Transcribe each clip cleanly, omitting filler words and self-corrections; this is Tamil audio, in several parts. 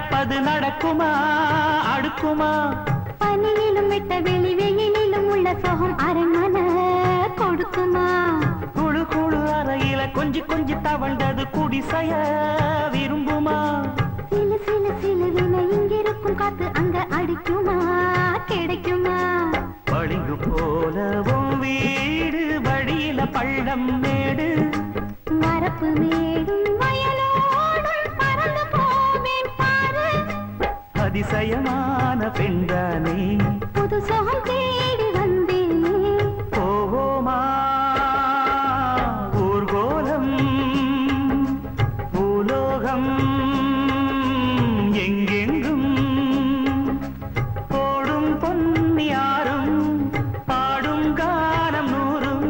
நடப்பது நடக்குமா அடுக்குமா பனியிலும் விட்ட வெளி வெயிலிலும் உள்ள சோகம் அரண்மன கொடுக்குமா குழு குழு அறையில கொஞ்சி கொஞ்சி தவண்டது குடிசைய விரும்புமா சிலு சிலு சிலுவின இங்கிருக்கும் காத்து அங்க அடிக்குமா கிடைக்குமா பளிங்கு போலவும் வீடு வழியில பள்ளம் மேடு வரப்பு மேடும் வயலோடும் பறந்து போவேன் பாரு அதிசயமான பெண்தானே புது சோகம் தேடி வந்தேனே போவோமா ஊர்கோலம் பூலோகம் எங்கெங்கும் போடும் பொன்னியாரும் பாடும் காலம் நூறும்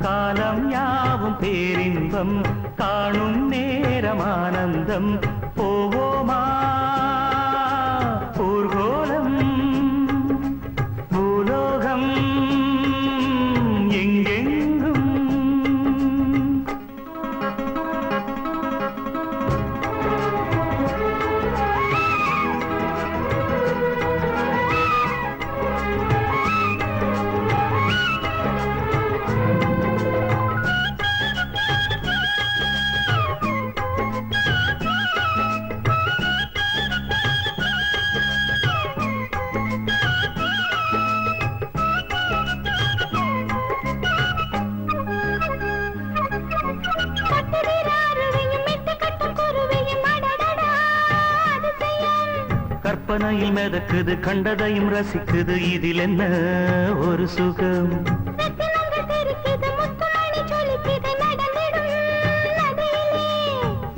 காலம் யாவும் பேரின்பம் காணும் நேரம் ஆனந்தம் போவோமா ஊர்கோலம் பூலோகம் எங்கெங்கும் கற்பனையில் மிதக்குது கண்டதையும் ரசிக்குது இதில் என்ன ஒரு சுகம்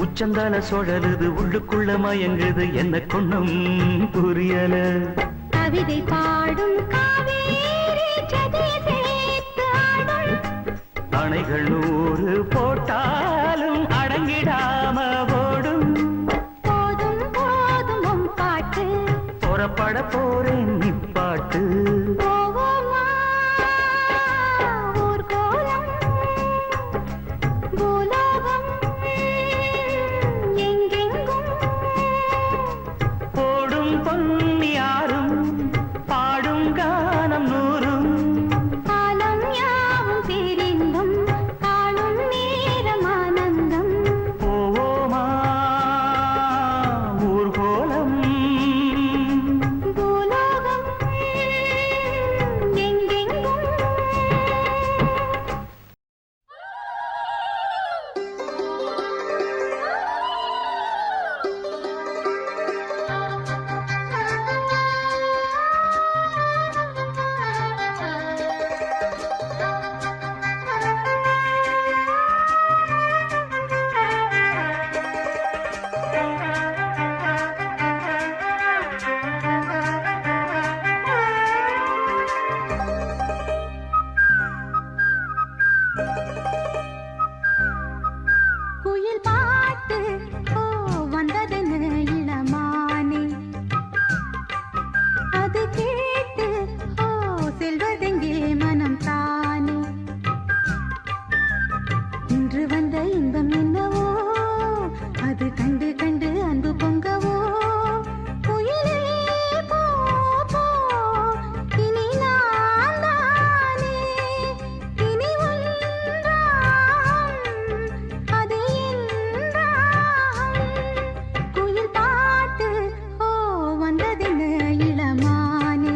உச்சந்தால சுழலுது உள்ளுக்குள்ள மயங்குது என்ன கொண்ணும் புரியல கவிதை பாடும் அணைகள் 100 போட்டாலும் அடங்கிடாம ஓடும் போதும் போதும் பாட்டு புறப்பட போறேன் நிப்பாட்டு போவோமா ஊர்கோலம் பூலோகம் எங்கெங்கும் போடும் பொன்னியாரும் பாடும் கானம் நூறும் காலம் யாவும் பேரின்பம் காணும் நேரம் ஆனந்தம் போவோமா ஊர்கோலம் பூலோகம் எங்கெங்கும் குயில் பாட்டு ஓ வந்ததென்ன இளமானே அது கேட்டு ஓ செல்வதெங்கே மனம் தானே இன்று வந்த இன்பம் என்னவோ அது கண்டு கண்டு அன்பு பொங்கவோ குயிலே போ போ இனி நான் தானே இனி ஒன்றாம் அது என்றாம் குயில் பாட்டு ஓ வந்ததென்ன இளமானே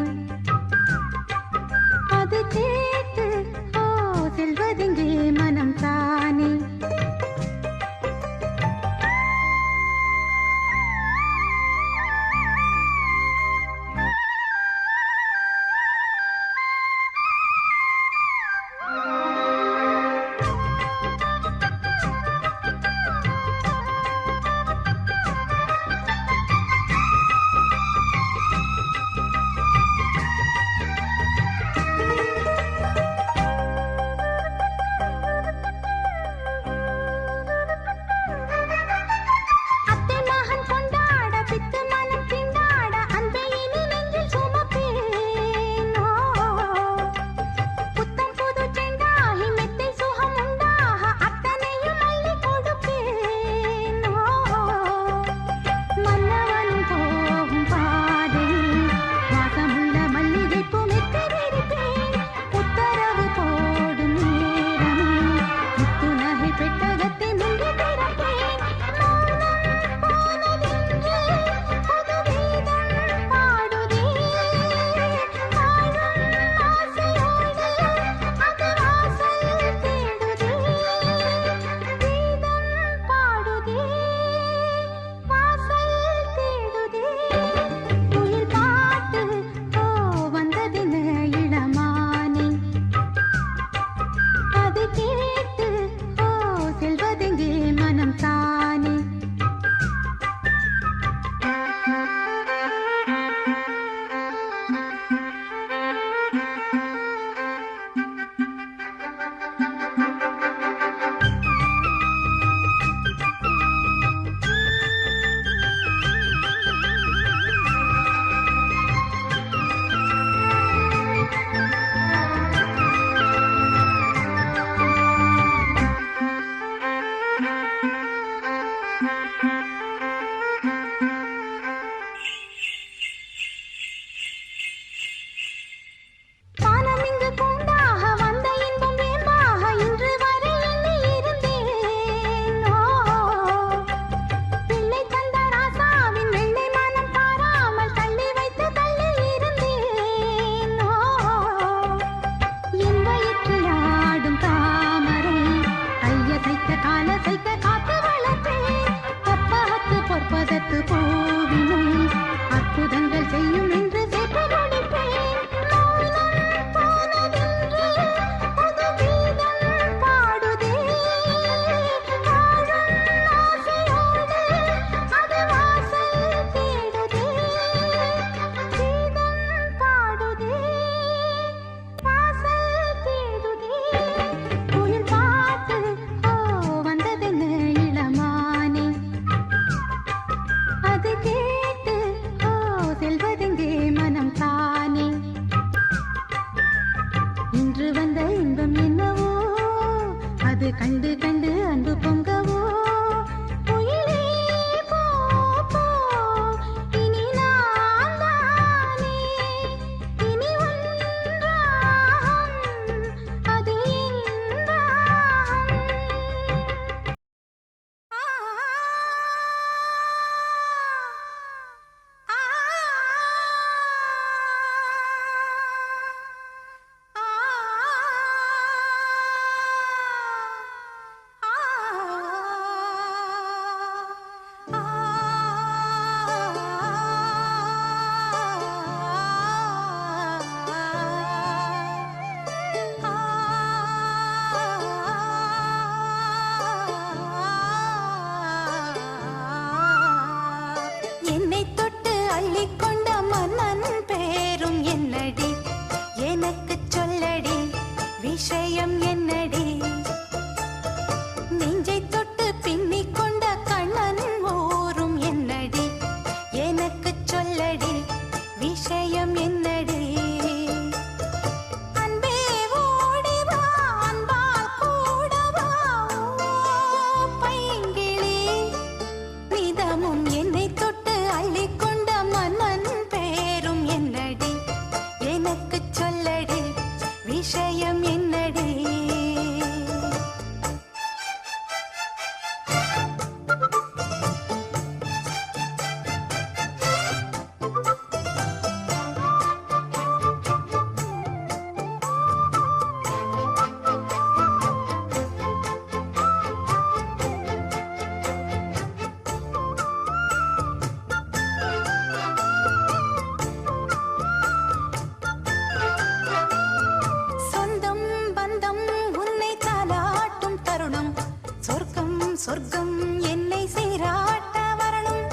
சொர்க்கம் என்னை சீராட்ட வரணும்,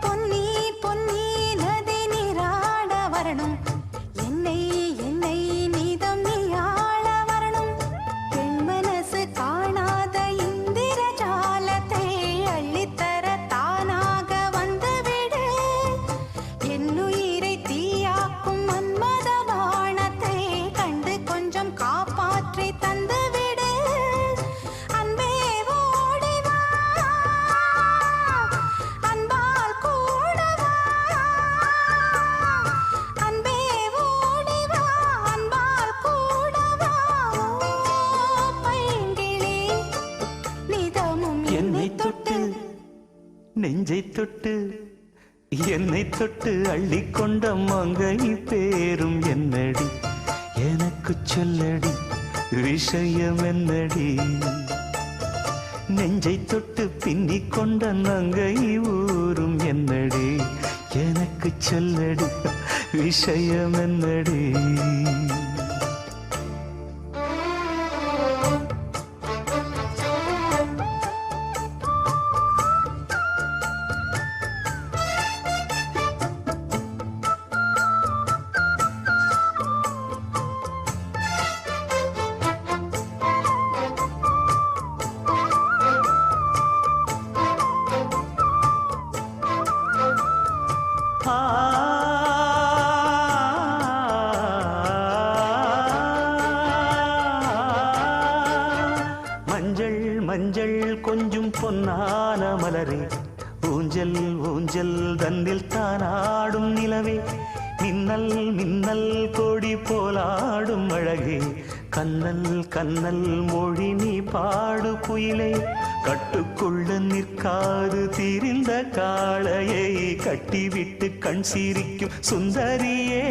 பொன்னி பொன்னி நதி நீராட வரணும், என்னை என்னை நீதம் நீயாள வரணும், பெண் மனசு காணாத இந்திர ஜாலத்தை அள்ளித்தர தானாக வந்துவிடு, என்னுயிரை தீயாக்கும் மன்மத பாணத்தை கண்டு கொஞ்சம் காப்பாற்றி தந்துவிடு, அன்பே ஓடி வா, அன்பால் கூட வா, அன்பே ஓடி வா, அன்பால் கூட வா, ஓ பைங்கிளி நிதமும் என்னை தொட்டு நெஞ்சை தொட்டு என்னை தொட்டு அள்ளிக்கொண்ட மங்கை பேரும் என்னடி, எனக்கு சொல்லடி விஷயம் என்னடி, நெஞ்சை தொட்டு பின்னிக் கொண்ட நங்கை ஊரும் என்னடி, எனக்கு சொல்லடி விஷயம் என்னடி. மஞ்சள் மஞ்சள் கொஞ்சம் பொன்னான மலரே, ஊஞ்சல் ஊஞ்சல் தன்னில் தானாடும் நிலவே, மின்னல் மின்னல் கொடி போலாடும் அழகே, கண்ணல் கண்ணல் மொழி நீ பாடு குயிலே, கட்டுக்குள்ள நிற்காது திரிந்த காளையை கட்டிவிட்டு கண் சிரிக்கும் சுந்தரியே,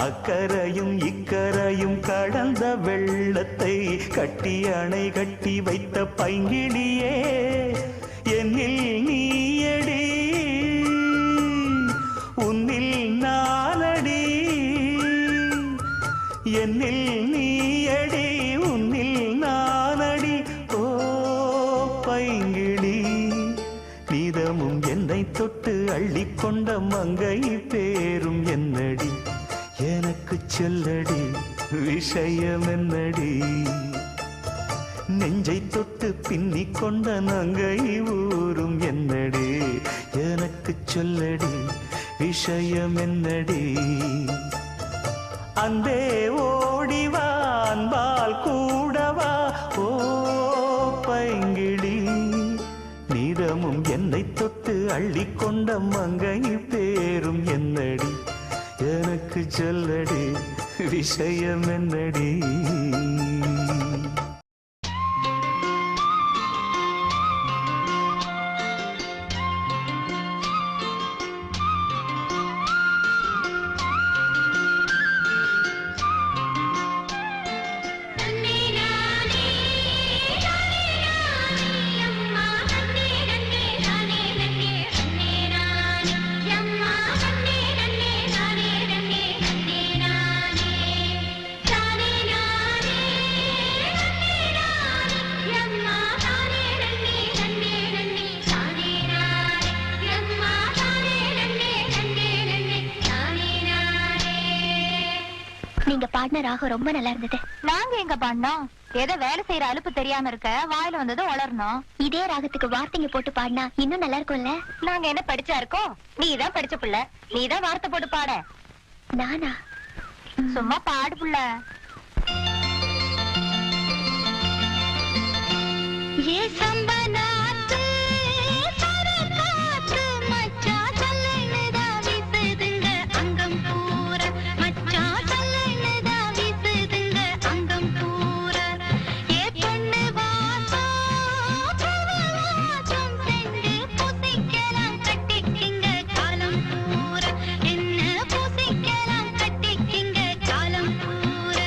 அக்கரையும் இக்கரையும் கடந்த வெள்ளத்தை கட்டி அணை கட்டி வைத்த பைங்கிளியே, என்னில் நீயடி உன்னில் நானடி, என்னில் நீயடி உன்னில் நானடி, ஓ பைங்கிளி நீதமும் என்னை தொட்டு அள்ளிக்கொண்ட மங்கை பேரும் என்னடி, எனக்கு சொல்லடி விஷயம் என்னடி, நெஞ்சை தொட்டு பின்னிக் கொண்ட நங்கை ஊரும் என்னடி, எனக்கு சொல்லடி விஷயம் என்னடி, அந்தே ஓடிவா அன்பால் கூடவா, ஓ பைங்கிளி நீதமும் என்னை தொட்டு அள்ளிக்கொண்ட மங்கை பேரும் என்னடி, எனக்கு சொல்லடி விஷயம் என்னடி. நீங்க பாடின ராகம் ரொம்ப நல்லா இருந்தது. நாங்க எங்க பாடினோம்? ஏதோ வேலை செய்யற அலுப்பு தெரியாம இருக்க வாயில வந்தது வளரணும். இதே ராகத்துக்கு வார்த்தைங்க போட்டு பாடினா இன்னும் நல்லா இருக்கும்ல. நாங்க என்ன படிச்சா இருக்கோம்? நீதான் படிச்ச புள்ள, நீதான் வார்த்தை போட்டு பாட. நானா? சும்மா பாடு புள்ள. ये संबनाते परकाते मच्चा चलने दा विसदंग अंगम पूरा मच्चा चलने दा विसदंग अंगम पूरा ये பொண்ணு வாசோ பிரவாசம் சென்று பூசிக்கலாம் கட்டிக்கிங்க காலம் பூரா என்ன பூசிக்கலாம் கட்டிக்கிங்க காலம் பூரா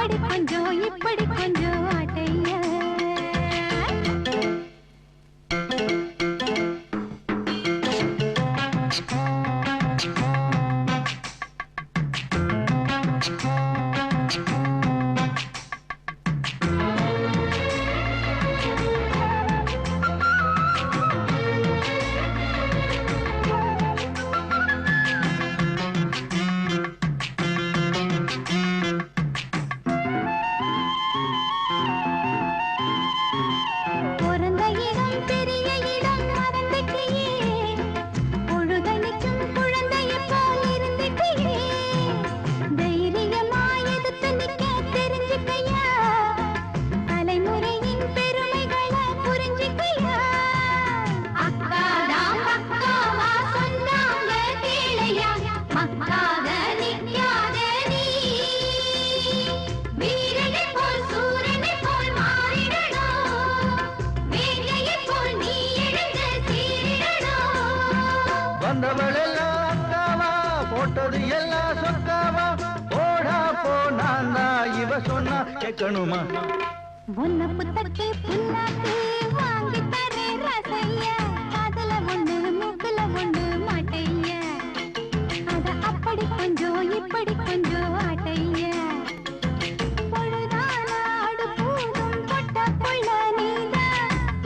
அப்படி கொஞ்சம் இப்படி கொஞ்சம் ஆட்டையா கேட்கணுமா ஒன்ன புத்தக்கு புல்லாக்கு வாங்கி தரே ரசைய அதுல ஒண்ணு மூக்குல ஒண்ணு மாட்டைய அத அப்படி கொஞ்சம் இப்படி கொஞ்சம் ஆட்டைய பொழுதானாடு பூதும் பொட்ட புள்ள நீதா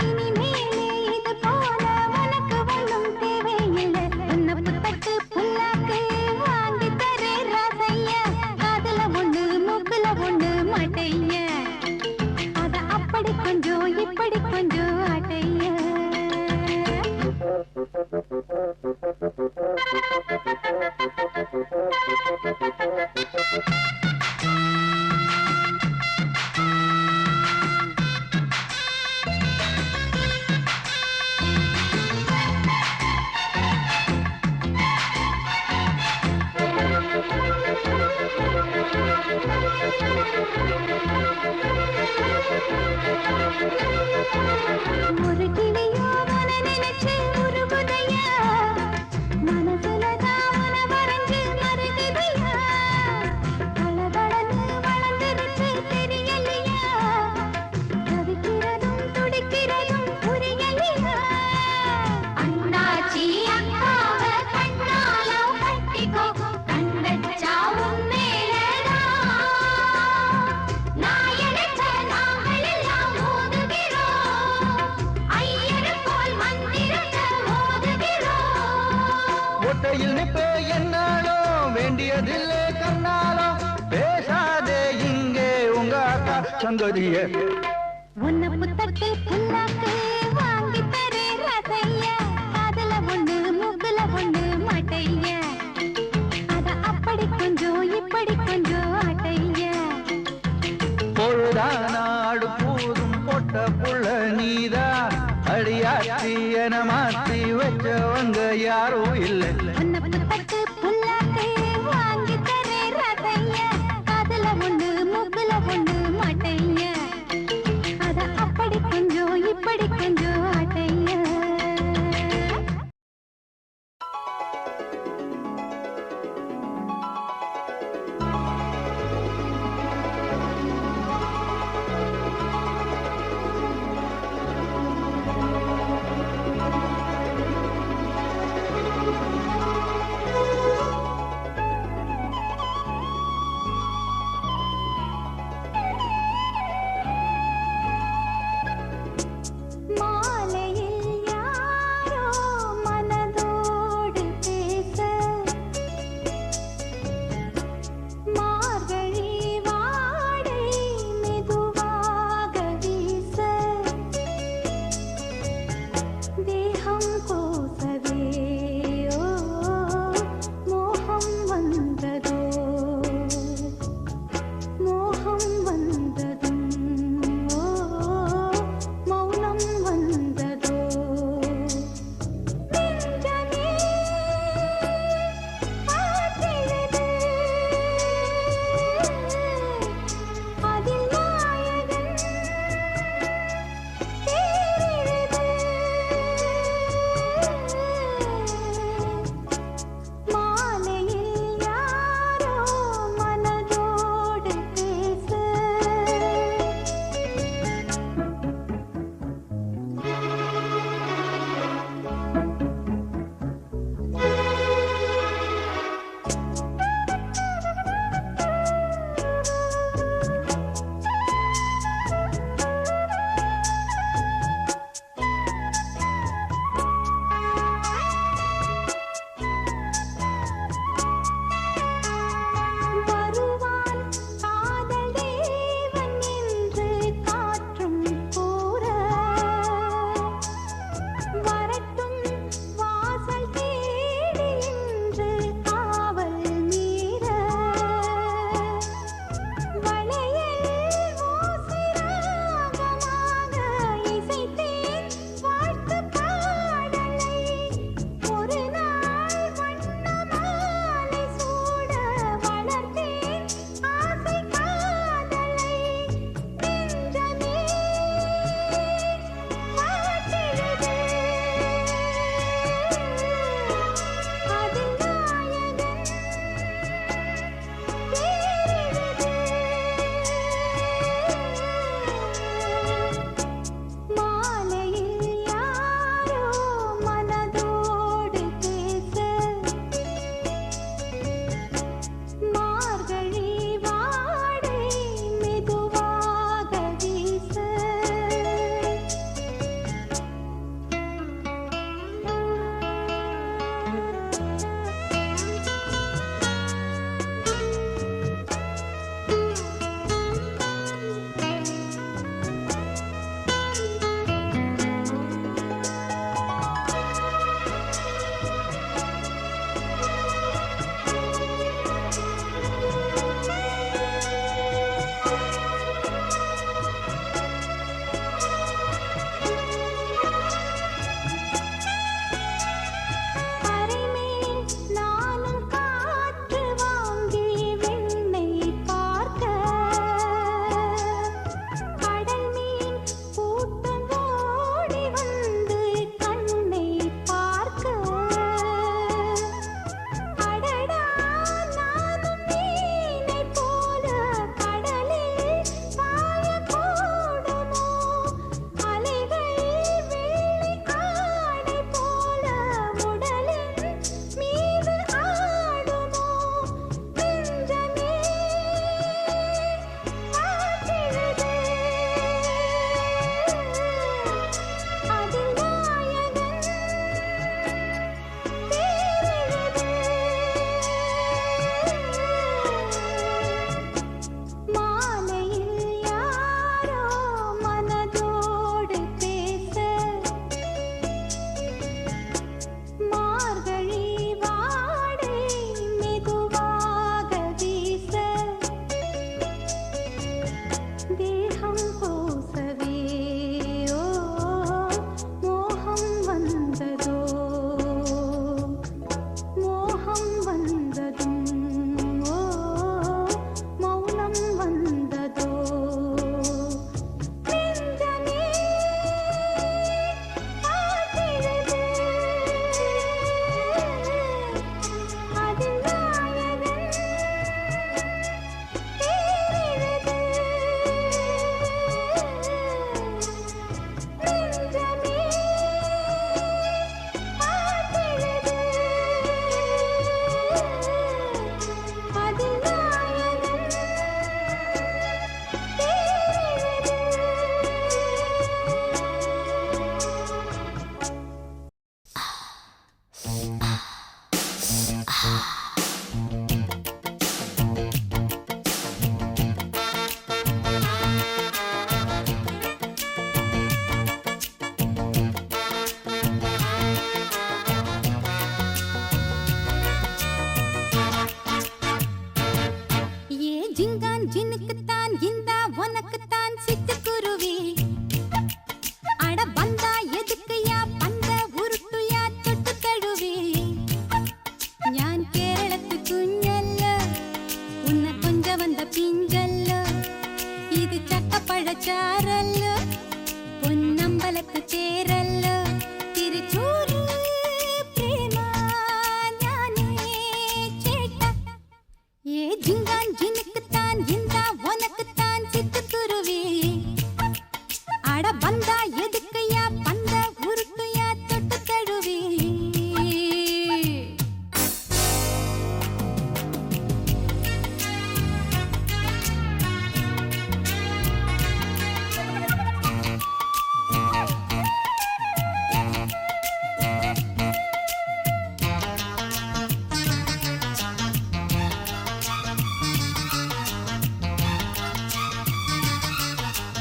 இனிமேலே இது போல உனக்கு ஒண்ணும் தேவையில்லை ஒன்ன புத்தக்கு புல்லாக்கு வாங்கி தரே ரசைய அதுல ஒண்ணு மூக்குல ஒண்ணு மாட்டைய அத அப்படி கொஞ்சம் இப்படி கொஞ்சம் ஆட்டைய ஒரு கிளியோ உன நினைச்சு உருகுதையா மனசுலதான் உன வரைஞ்சு மருகுதையா பளபளன்னு வளர்ந்துருச்சு தெரியலையா தவிக்கிறதும் துடிக்கிறதும் புரியலையா அண்ணாச்சி அக்காவ கண்ணால கட்டிக்கோ கண் வச்சா உண்மையிலதான் நான் எடுத்த நாங்களெல்லாம் மோதுகிறோம் ஐயரு போல் மந்திரத்தை மோதுகிறோம் ஒட்டையில் நிப்பே என்னாலோ வேண்டியதில்லை கண்ணாலோ பேசாதே இங்கே உங்க அக்கா சங்கதிய உன்ன புத்தக்கு புல்லாக்கு வாங்கி தரே ரசைய அதுல ஒண்ணு மூக்குல ஒண்ணு மாட்டைய அத அப்படி கொஞ்சம் இப்படி கொஞ்சம் ஆட்டைய பொழுதானாடு பூதும் பொட்ட புள்ள நீதா அடியாற்றி என மாற்றி வச்சவங்க யாரும் இல்லை உன்ன புத்தக்கு புல்லாக்கு வாங்கி தரே ரசைய அதுல ஒண்ணு மூக்குல ஒண்ணு மாட்டைய அத அப்படி கொஞ்சம் இப்படி கொஞ்சம் ஆட்டைய மாலையில் யாரோ மனதோடு பேச மார்கழி வாடை மெதுவாக வீச தேகம் கோசவே ஓ மோகம் வந்ததோ மோகம் வந்ததும் ஓ மௌனம் ஜின்னுக்குத்தான் இந்த உனக்குத்தான் சிட்டுக்குருவி அட வந்தா எதுக்குயா பந்த உருட்டுயா தொட்டு தழுவி ഞാൻ കേരളത്ത് കുഞ്ഞല്ല ഉന്ന കൊഞ്ച വന്ന പിഞ്ചല്ല ഇത് ചക്കപ്പഴച്ചാറല്ല പൊന്നമ്പലത്ത് ചേരല്ല തിരുച്ചൂര് പ്രേമ ഞാനേ ചേട്ട ഏ ജിങ്കാൻ ജിനുക്കുത്താൻ ഇന്താ ഉനക്കുത്താൻ ചിട്ടുക്കുരുവി അട ബന്ദ എതുക്കയാ പന്ത ഉരുട്ടുയാ തൊട്ട് തഴുവി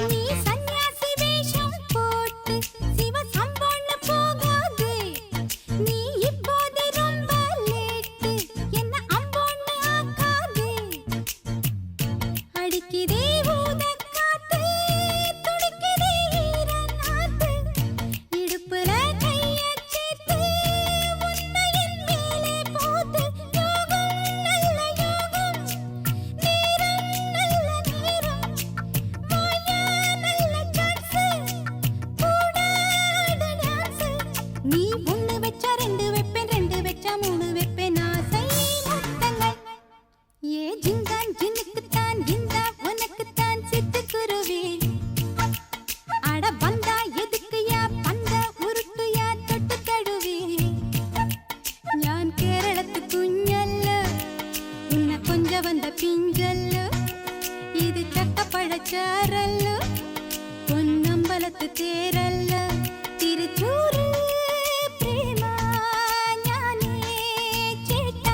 நீ சன்னியாசி வேஷம் போட்டு சிவ சம்பொண்ணு போகாதே நீ இப்போது ரொம்ப லேட்டு என்ன அம்பொண்ணு ஆக்காதே அடிக்குதே ஊதக்காத்து துடிக்குதே ஈரநாத்து இடுப்புல கைய சேர்த்து உன்னையின் மேலே போட்டு யோகம் நல்ல யோகம் நேரம் நல்ல நேரம் வாயா நல்ல சான்ஸ் கூடாத டான்ஸ் நீ ஒண்ணு வெச்சா ரெண்டு வெப்பேன் ரெண்டு வெச்சா மூணு வெப்பேன் ஆசை முத்தங்கள் ஏ ஜிங்கான் ஜினுக்குத்தான் இந்த உனக்குத்தான் சிட்டுக்குருவி அட வந்தா எதுக்குயா பந்த உருட்டுயா தொட்டு தழுவி ഞാൻ കേരളത്ത് കുഞ്ഞല്ല ഉന്ന കൊഞ്ച വന്ന പിഞ്ചല്ല ഇത് ചക്കപ്പഴച്ചാറല്ല പൊന്നമ്പലത്ത് തേരല്ല തിരുച്ചൂര് പ്രേമ ഞാനേ ചേട്ട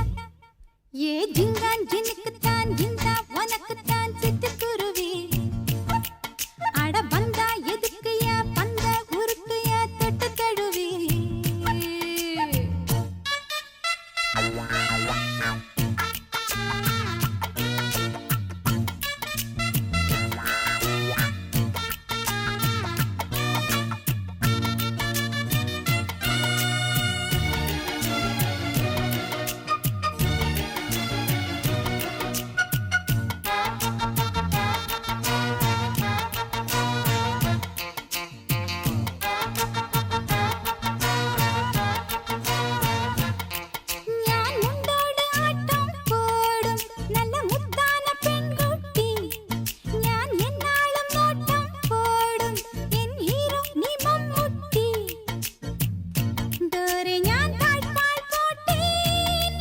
ഏ ജിങ്കാൻ ജിനുക്കുത്താൻ ഇന്ത ഉനക്കുത്താൻ ചിട്ടുക്കുരുവി അട ബന്ദ എതുക്കുയാ പന്ത ഉരുട്ടുയാ തൊട്ട് തഴുവി ഞാൻ മുണ്ടോട് ആട്ടം പോടും നല്ല മുത്താന പെൺകുട്ടി ഞാൻ എന്നാളും നോട്ടം പോടും എൻ ഹീറോ നീ മമ്മൂട്ടി ദൂരെ ഞാൻ താഴ്പാൽ പോട്ടേൻ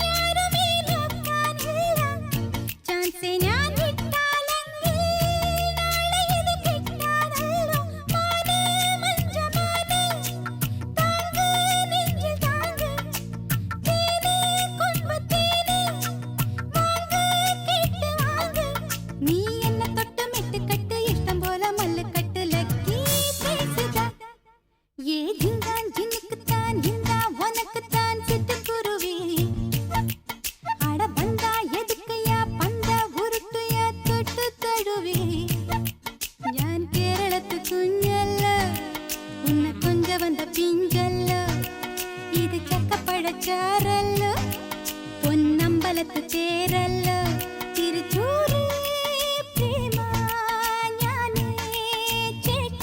யாருமே നോക്കാനില്ല ചാൻസ് ഞാൻ വിട്ടാലെങ്കിൽ നാളെ ഇത് കിട്ടാതല്ലോ മാനേ മഞ്ചമാനേ താങ്கு നെഞ്ചിൽ താങ്கு தேனே கொம்பு தேனே வாங்க கேட்டு வாங்க நீ என்ன தொட்டு மெட்டு கட்டு இஷ்டம் போல மல்லு கட்டு லக்கி பேசுதா ஏ ஜிங்கான் ஜினுக்குத்தான் இந்த உனக்குத்தான் சிட்டுக்குருவி அட வந்தா எதுக்குயா பந்த உருட்டுயா தொட்டு தழுவி ഞാൻ കേരളത്ത് കുഞ്ഞല്ല ഉന്ന കൊഞ്ച വന്ന പിഞ്ചല്ല ഇത് ചക്കപ്പഴച്ചാറല്ല പൊന്നമ്പലത്ത് ചേരല്ല തിരുച്ചൂര് പ്രേമ ഞാനേ ചേട്ട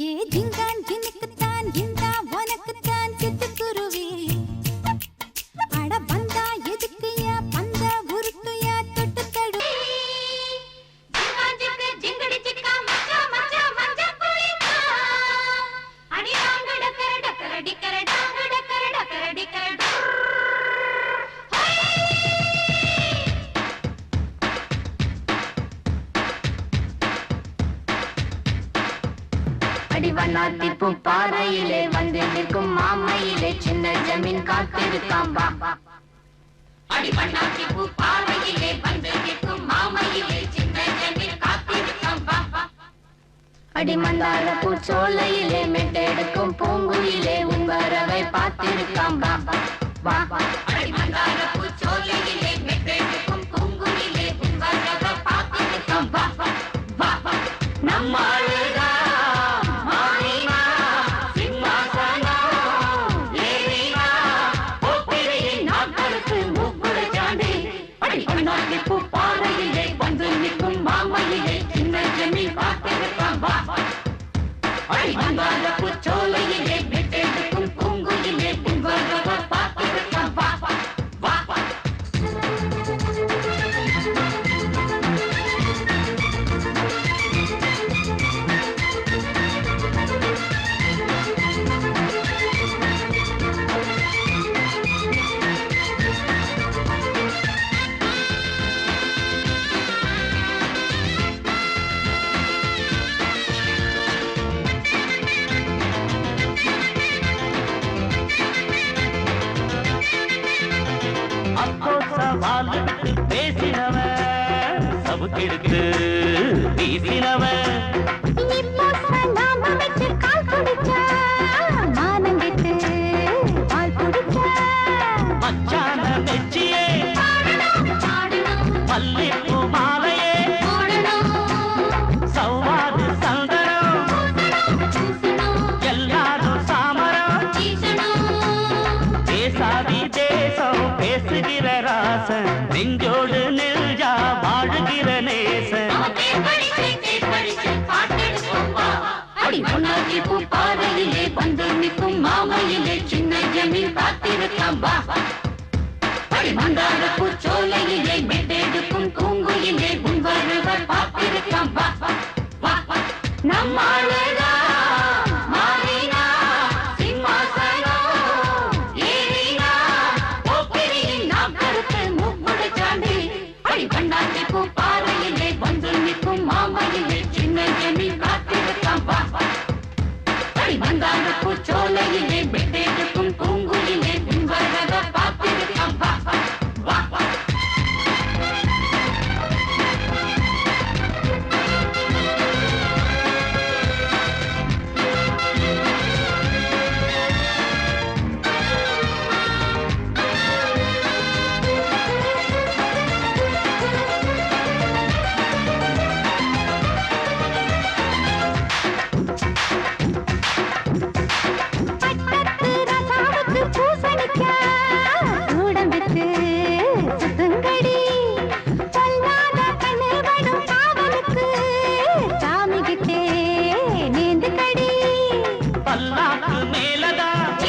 ഏ ജിങ്കാൻ ജിനുക്കുത്താൻ ഇന്ത ഉനക്കുത്താൻ ചിട്ടുക്കുരുവി അട ബന്ദ എതുക്കുയാ പന്ത ഉരുട്ടുയാ തൊട്ട് തഴുവി ജിങ്കടി ചിക്ക മച്ച മച്ച മച്ച കുളിക്കാ അടി ടാങ്ക ഡക്കര ഡക്കര ഡിക്കര ടാങ്ക ഡക്കര ഡക്കര ഡിക്കര அடிவண்ணாத்திப்பூ பாறையிலே வந்து நிற்கும் மாமையிலே சின்ன ஜமீன் காத்திருக்காம் வா அடிவண்ணாத்திப்பூ பாறையிலே வந்து நிற்கும் மாமையிலே சின்ன ஜமீன் காத்திருக்காம் வா அடிமந்தார பூச்சோலையிலே மெட்டெடுக்கும் பூங்குயிலே உன் வரவை பார்த்திருக்காம் வா அடிமந்தார பூச்சோலையிலே மெட்டெடுக்கும் பூங்குயிலே உன் வரவை பார்த்து நம்மாளுதான் மாறினா சிம்மாசனம் ஏறினா போக்கிரியின் நாட்களுக்கு மூக்குட சாண்டி அடி பண்ணாட்டி பூ பாறையிலே வந்து நிற்கும் மாமையிலே சின்ன ஜமீன் காத்திருக்கான் வா அடி வந்தாத பூச்சோலையிலே வெட்டெடுக்கும் பூங்குயிலே பின்வரவ பார்த்திருக்கான் வா வா வா அப்போ சவாலுக்கு பேசினவன் சவுக்கெடுத்து வீசினவன் இப்போ சலாம வச்சு கால் குடிச்சா மானம் கெட்டு பால் குடிச்சா மச்சான நெச்சியே மல்லிப்பூ மாலையே சௌவாது சந்தனம் எல்லாரும் சாமரம் பேசாதி தேசம் பேசுகிற ராசன் நெஞ்சோடு நெஞ்சா வாழுகிற நேசன் அடி பொன்னாக்கி பூ பாறையிலே வந்து நிற்கும் மாமையிலே சின்ன ஜமீன் காத்திருக்கான் வா அடி மந்தார பூச்சோலையிலே மெட்டெடுக்கும் பூங்குயிலே உன் வருவ பார்த்திருக்கான் வா வா நம்மாளுதா மாறினா சிம்மாசனம் ஏறினா போக்கிரியின் நாட்களுக்கு மூக்குட சாண்டி அடி பண்ணாட்டி பூ பாறையிலே வந்து நிற்கும் மாமையிலே சின்ன ஜமீன் காத்திருக்கான் வா அடி மந்தார பூச்சோலையிலே மெட்டெடுக்கும் பூங்குயிலே உன் வருவ பார்த்திருக்கான் வா வா பட்டத்து ரசாவுக்கு பூசணிக்கா உடம்புக்கு சுத்துங்கடி பொல்லாத கண்ணு படும் காவலுக்கு சாமிகிட்டே நீந்துக்கடி பல்லாக்கு மேலதான்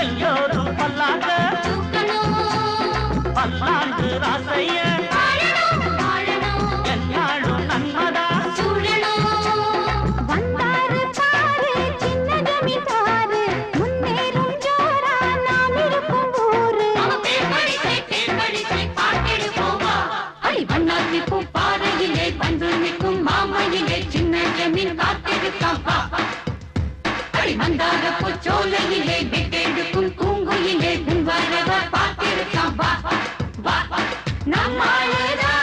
எல்லோரும் பல்லாக்க பல்லாண்டு ராசைய என்னாலும் நன்மதா வந்தாரு பாரு சின்ன ஜமீன்தாரு முன்னேறும் ஜோரா நாம் இருக்கும் ஊரு அடி பண்ணாத்தி பூ பாறையிலே வந்து நிற்கும் மாமையிலே சின்ன ஜமீன் காத்திருக்கான் வா அடி மந்தார பூச்சோலையிலே வெட்டெடுக்கும் பூங்குயிலே உன் வரவ பார்த்திருக்கான் வா வா நம்மாளுதா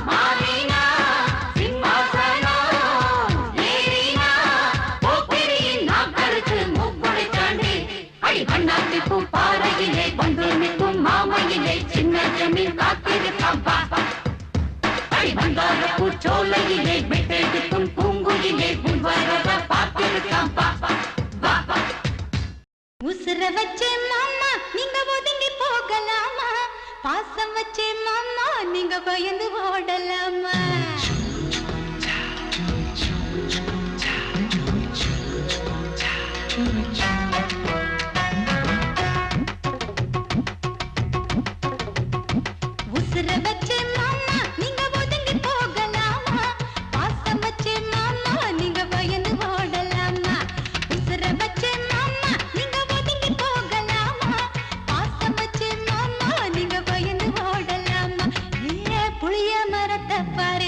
மாறினா சிம்மாசனம் ஏறினா போக்கிரியின் நாட்களுக்கு மூக்குட சாண்டி அடி பண்ணாத்தி பூ பாறையிலே வந்து நிற்கும் மாமையிலே சின்ன ஜமீன் காத்திருக்கான் வா அடி மந்தார பூச்சோலையிலே வெட்டெடுக்கும் பூங்குயிலே உன் வரவ பார்த்திருக்கான் வா வா உசுர வச்சே மாமா நீங்க ஒதுங்கி போகலாமா பாசம் வச்சே மாமா நீங்க பயந்து ஓடலாமா உசுர வச்சே மாமா நீங்க ஒதுங்கி போகலாமா பாசம் வச்சே மாமா நீங்க பயந்து ஓடலாமா உசுர வச்சே மாமா நீங்க ஒதுங்கி போகலாமா பாசம் வச்சே மாமா நீங்க பயந்து ஓடலாமா ஏ புளிய மரத்தை பாரு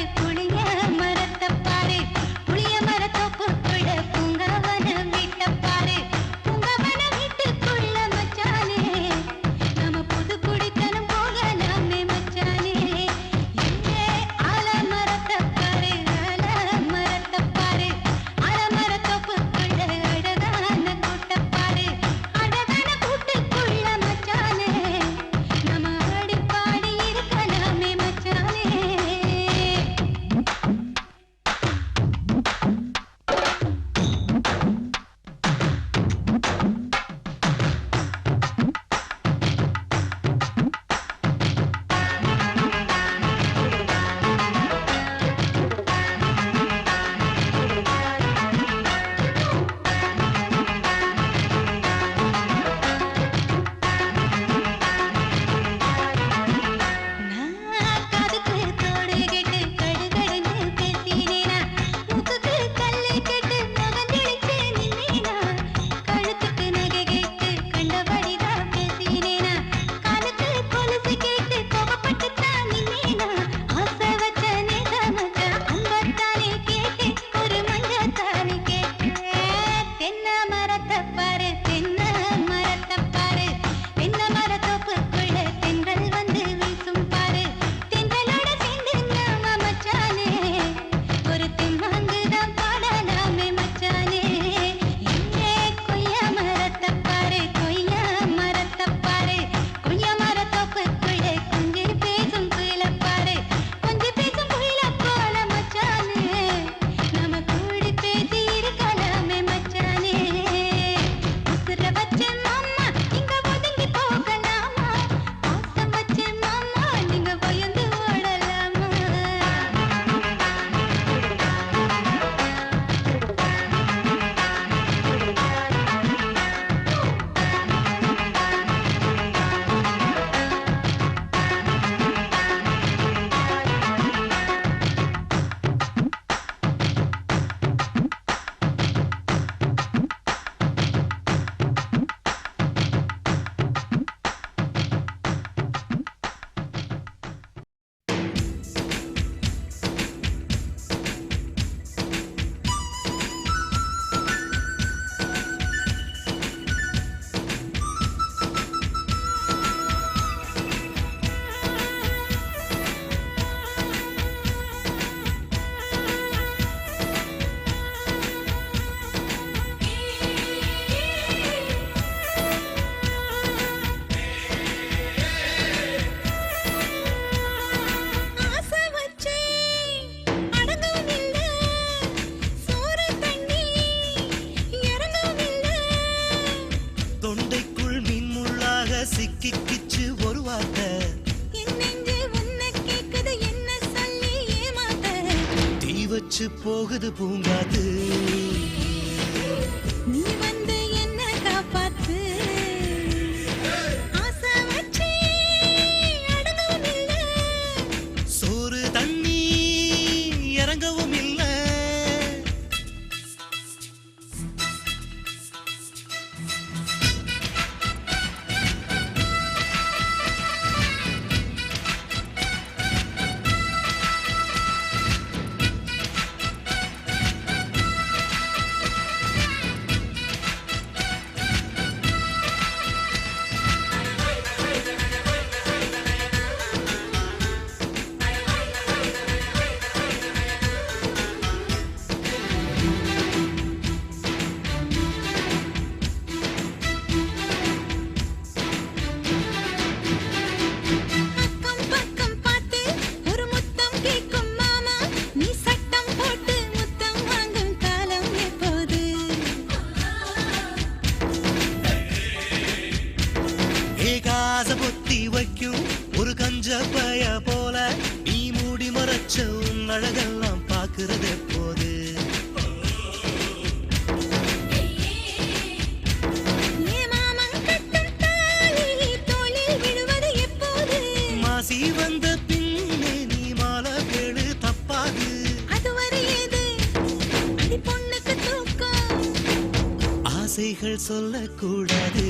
வச்சு போகுது பூங்காத்து. நீ வந்து என்ன காப்பாத்து. ஆசை வச்சு அடங்கவும் இல்ல. சோறு தண்ணி இறங்கவும் இல்ல. பக்கம் பக்கம் பார்த்து ஒரு முத்தம் கேட்கும் மாமா. நீ சட்டம் போட்டு முத்தம் வாங்கும் காலம் எப்போது? ஏகாச பொத்தி வைக்கும் ஒரு கஞ்ச பய போல நீ மூடி மறைச்ச உன் அழகெல்லாம் பாக்குறது எப்போது? ஏ மாமன் கட்டும் தாலி தோளில் விழுவது எப்போது? மாசி வந்த பின்னே நீ மாலை கேளு தப்பாது. அதுவரை ஏது அடி பொண்ணுக்கு தூக்கம். ஆசைகள் சொல்லக்கூடாது,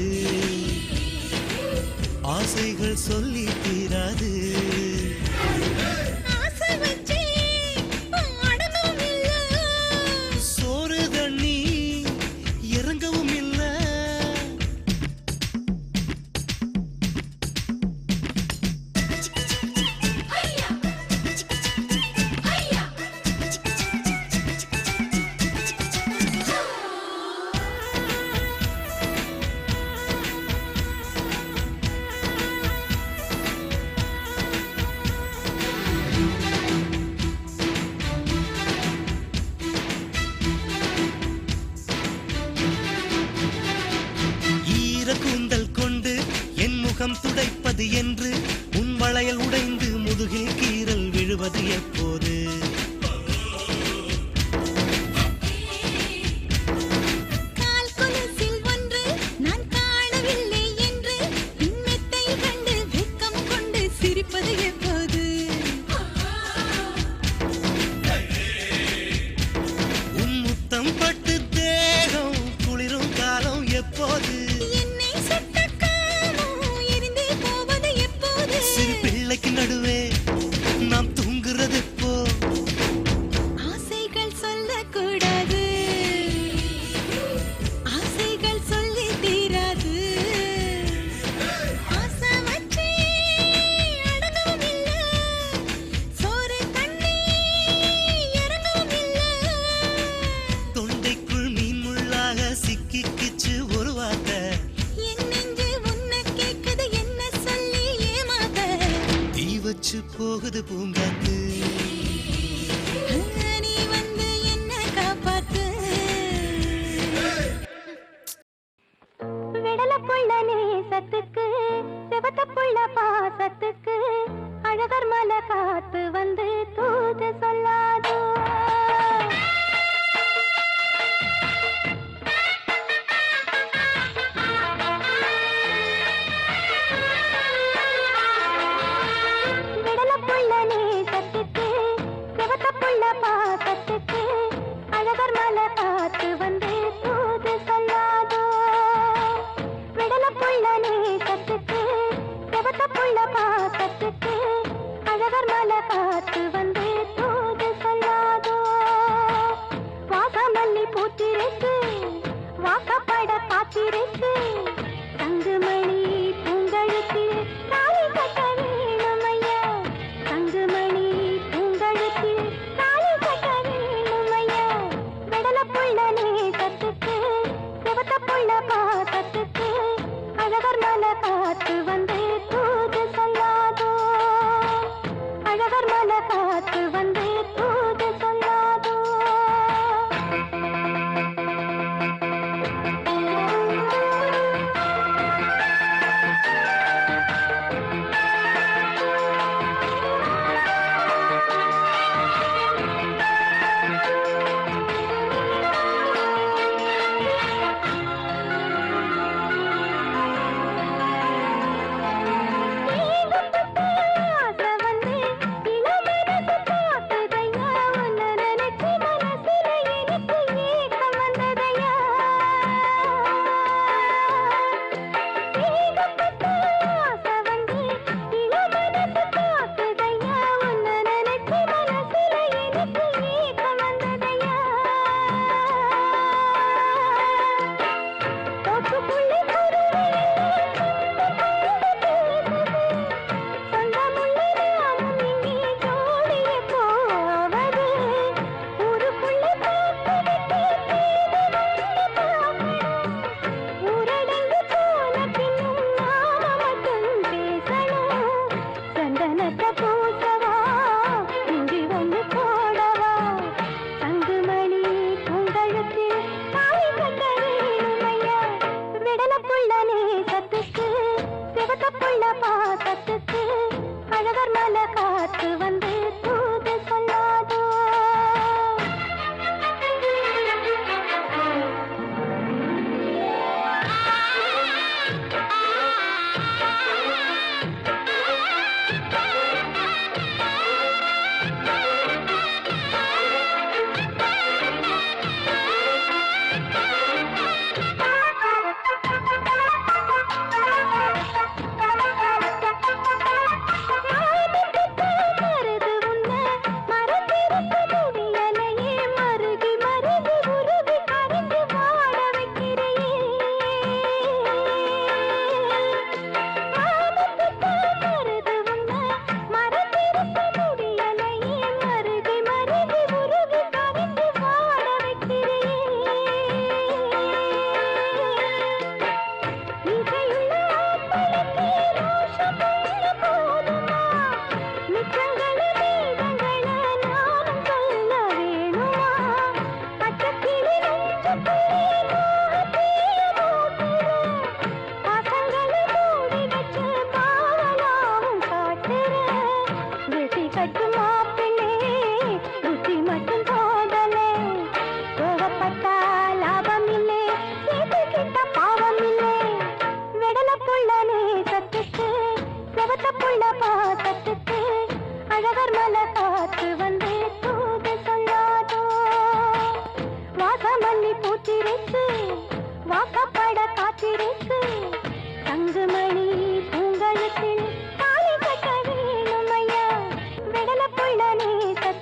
ஆசைகள் சொல்லி தீராது. ஆசை வச்சு அடங்கவும் இல்ல. சோறு தண்ணி இறங்கவும் இல்ல. ஈர கூந்தல் கொண்டு என் முகம் துடைப்பது என்று உன் வளையல் உடைந்து முதுகில் கீறல் விழுவது எப்போது? கால் கொலுசில் ஒன்று நான் காணவில்லை என்று பின் மெத்தையில் கண்டு வெட்கம் கொண்டு சிரிப்பது எப்போது? உன் முத்தம் பட்டு தேகம் குளிரும் காலம் எப்போது? என்னை சுட்ட காமம் எரிந்தே போவது எப்போது? சிறு பிள்ளைக்கு நடுவே நாம் தூங்குறது எப்போ?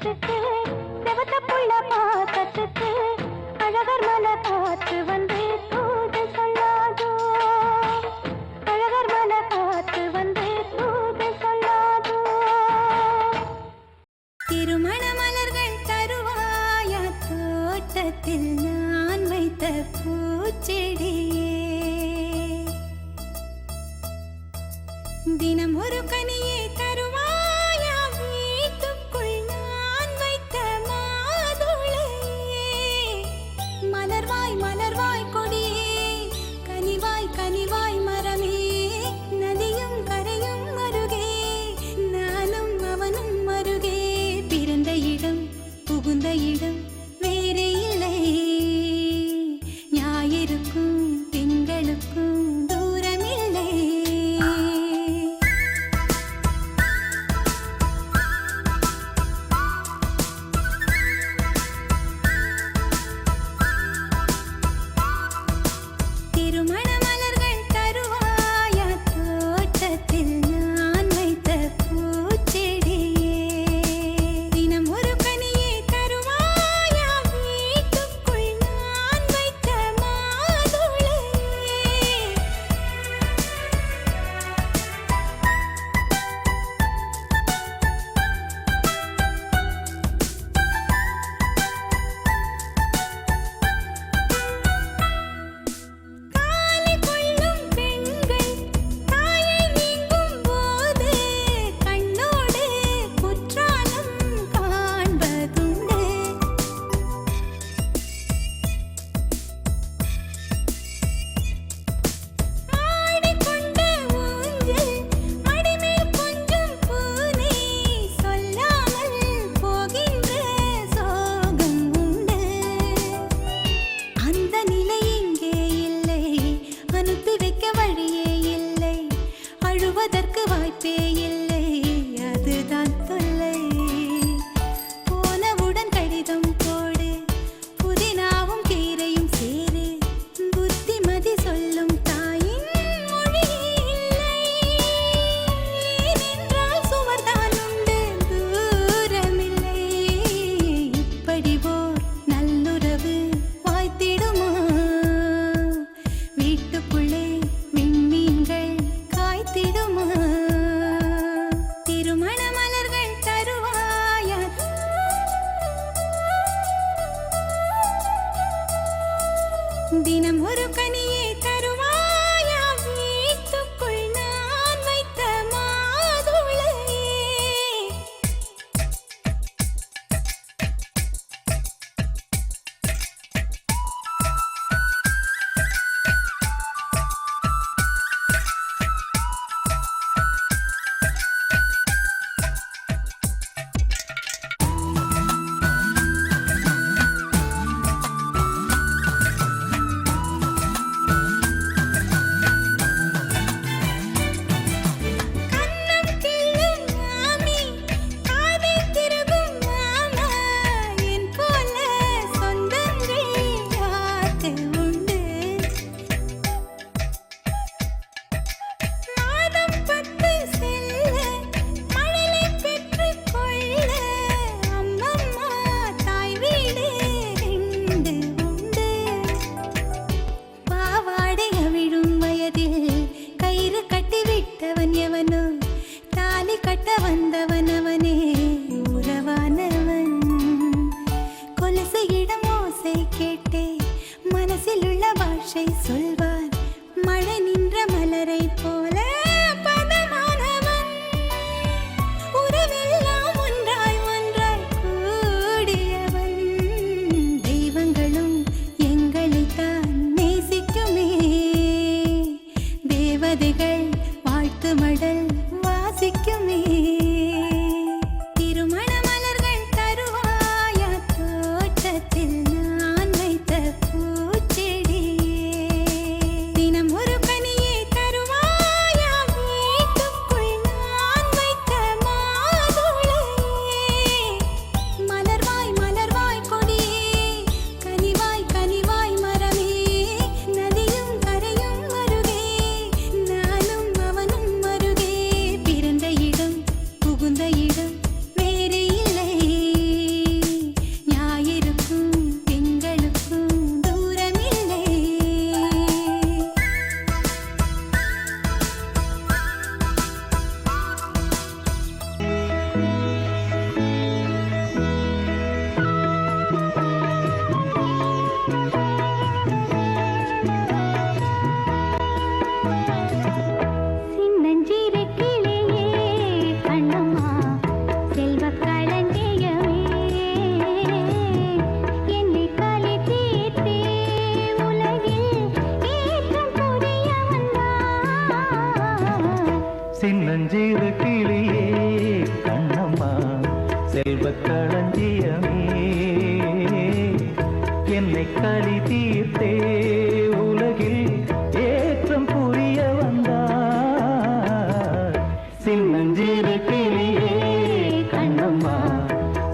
தோட்டத்துக்கு செவத்த புள்ள பாக்கத்துக்கு அழகர் மலை காத்து வந்து தூது சொல்லாதோ அழகர் மலை காத்து வந்து தூது சொல்லாதோ திருமண மலர்கள் தருவாயா தோட்டத்தில் நான் வைத்த பூச்செடியே தினம் ஒரு கனியை தருவாயா வீட்டுக்குள் நான் வைத்த மாதுளையே மலர்வாய் மலர்வாய் கொடியே கனிவாய் கனிவாய் மரமே நதியும் கரையும் அருகே நானும் அவனும் அருகே பிறந்த இடம் புகுந்த இடம் வேறே இல்லை ஞாயிறுக்கும் திங்களுக்கும் தூரமில்லை திருமண மலர்கள் தருவாயா தோட்டத்தில் நான் வைத்த பூச்செடியே தினம் ஒரு கனியை தருவாயா வீட்டுக்குள் நான் வைத்த மாதுளையே தாலி கொள்ளும் பெண்கள் தாயை நீங்கும் போது கண்ணோடு குற்றாலம் காண்பதுண்டு ஆடிக்கொண்ட ஊஞ்சல் அடிமேல் கொஞ்சம் பூனை சொல்லாமல் போகின்ற சோகம் உண்டு அந்த நிலை இங்கே இல்லை அனுப்பி வைக்க வழியே இல்லை அழுவதற்கு வாய்ப்பே இல்லை அதுதான் தொல்லை போனவுடன் கடிதம் போடு புதினாவும் கீரையும் சேரு புத்திமதி சொல்லும் தாயின் மொழி இல்லை ஏனென்றால் சுவர்தான் உண்டு தூரமில்லை இப்படி ஓர் நல்லுறவு வாய்த்திடுமா வீட்டுக்குள்ளே விண்மீன்கள் காய்த்திடுமா திருமண மலர்கள் தருவாயா தினம் ஒரு கனியை தருவாயா வீட்டுக்குள் நான் வைத்த மாதுளையே கண்ணம் கிள்ளும் மாமி காதை திருகும் மாமா என் போல சொந்தங்கள் யாருக்கு உண்டு மாதம் 10 செல்ல மழலை பெற்றுக் கொள்ள அம்மம்மா தாய் வீடு 2 உண்டு பாவாடை அவிழும் வயதில் கயிறு கட்டி விட்டவன் எவனோ தாலி கட்ட வந்தவன் அவனே உறவானவன் கொலுசு இடம் ஓசை கேட்டே மனசில் உள்ள பாஷை சொல்வார் மழை நின்ற மலரை போல பதமானவன் உறவெல்லாம் ஒன்றாய் ஒன்றாய் கூடியவன் தெய்வங்களும் எங்களைத்தான் நேசிக்குமே தேவதைகள் வாழ்த்து மடல் வாசிக்குமே திருமண மலர்கள் தருவாயா தோட்டத்தில் நான் வைத்த பூச்செடியே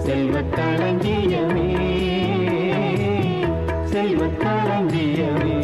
செல்வக் களஞ்சியமே செல்வக் களஞ்சியமே.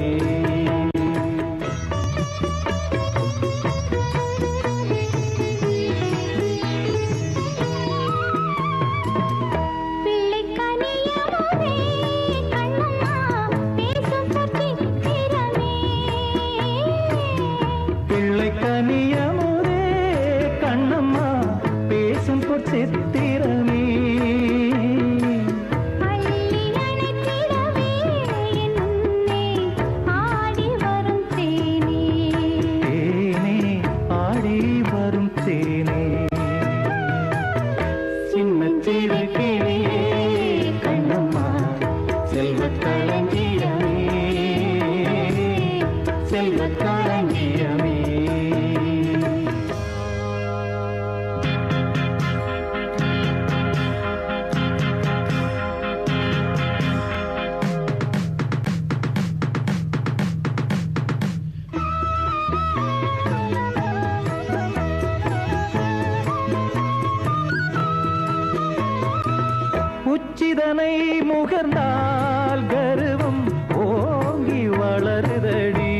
உச்சிதனை முகர்ந்தால் கர்வம் ஓங்கி வளருதடி.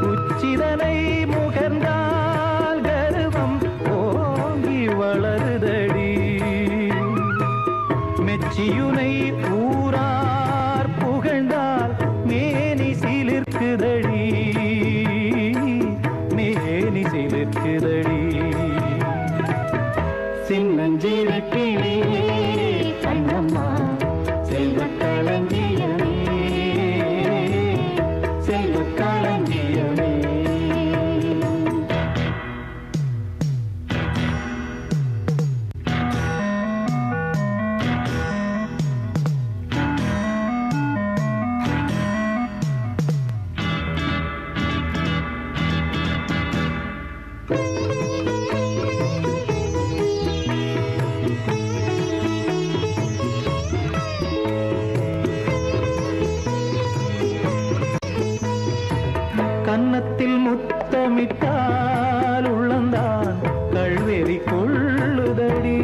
உச்சிதனை முகர்ந்தால் கர்வம் ஓங்கி வளருதடி. மெச்சியுனை ஊரார் புகழ்ந்தால் மேனி சிலிர்க்குதடி. மேனி சிலிர்க்குதடி. சின்னஞ்சிறு கிளியே கண்ணம்மா செல்வக் களஞ்சியமே செல்வக் களஞ்சியமே. கன்னத்தில் முத்தமிட்டால் உள்ளந்தான் கள்வெறி கொள்ளுதடி.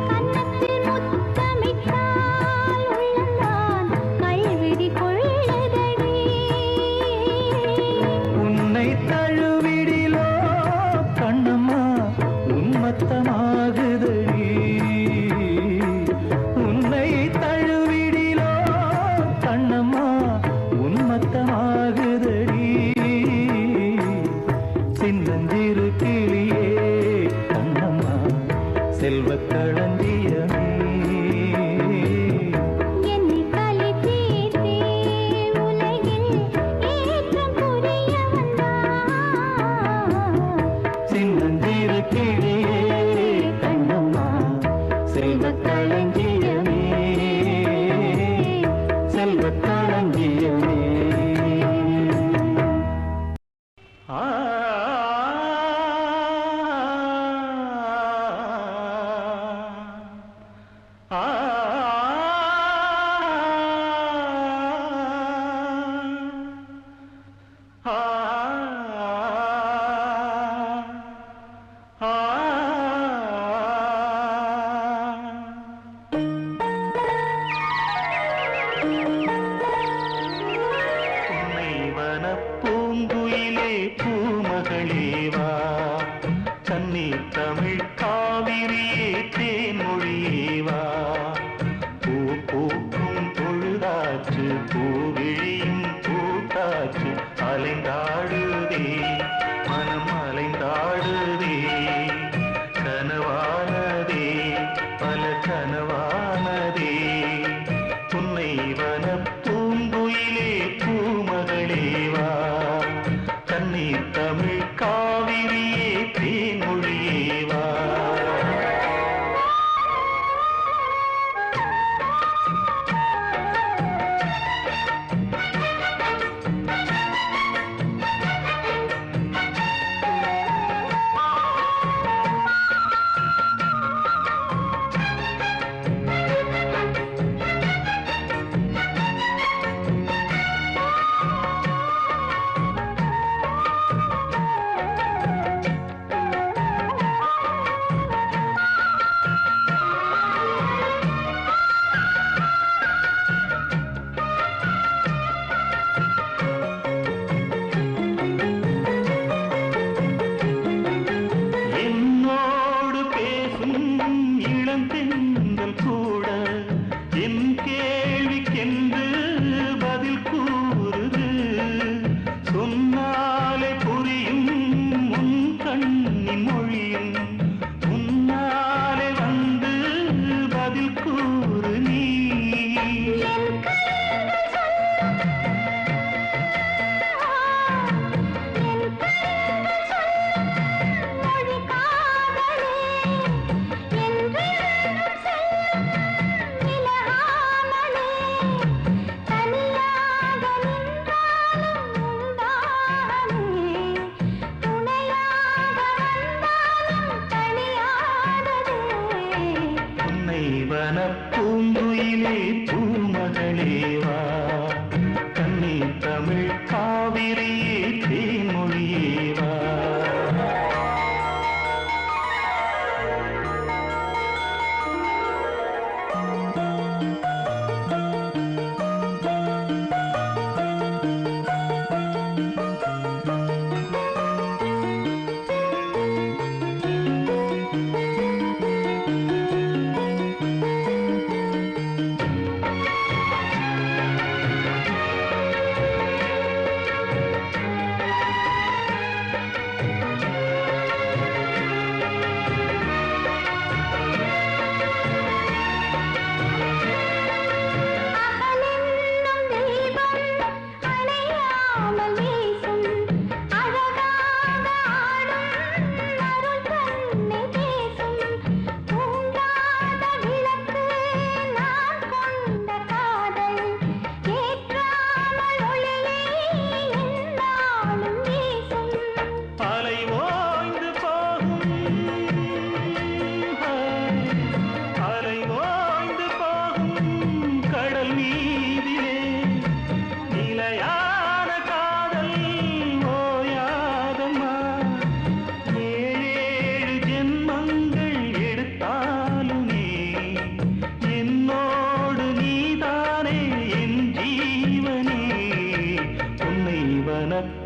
கன்னத்தில் முத்தமிட்டால் உள்ளந்தான் கள்வெறி கொள்ளுதடி. உன்னை தழுவிடிலோ கண்ணம்மா உன்மத்தமாகுதடி. உன்னை தழுவிடிலோ கண்ணம்மா உன்மத்தமாகுதடி. சின்னஞ்சிறு கிளியே கண்ணம்மா செல்வக் களஞ்சியமே. என்னை கலி தீர்த்தே உலகில் ஏற்றம் புரிய வந்தாய். சின்னஞ்சிறு கிளியே கண்ணம்மா செல்வக் களஞ்சியமே செல்வக் களஞ்சியமே. ஆ ஆ பூங்குயிலே பூமகளேவா கன்னி தமிழ் காவிரியே தேன்மொழியேவா. பூ பூக்கும் பொழுதாச்சு பூவிழியும் பூட்டாச்சு அலைந்தாடுதே மனம் அலைந்தாடுதே. கனவானதே பல கனவானதே உன்னை வன பூங்குயிலே பூமகளேவா கன்னி தமிழ் காவிரியே தேன்மொழியேவா. பதில் கூறு நீ. பூங்குயிலே பூமகளேவா கண்ணி தமிழ் காவிரியே தேன்மொழியேவா.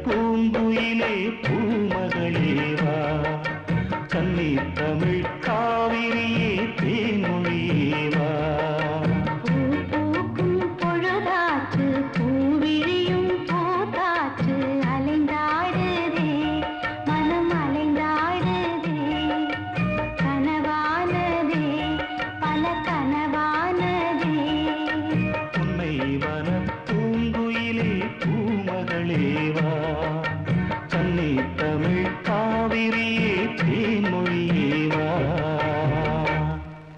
பூங்குயிலே பூமகளேவா கண்ணி தமிழ் காவிரியே தேன்மொழியேவா. பூக்கும் பொழுதாற்று பூவிழியும் பூத்தாற்று அலைந்தாடுதே மனம் அலைந்தாடுதே கனவானதே பல கனவானதே. உன்னை வன பூங்குயிலே பூமகளேவா கண்ணி தமிழ் காவிரியே தேன்மொழியே.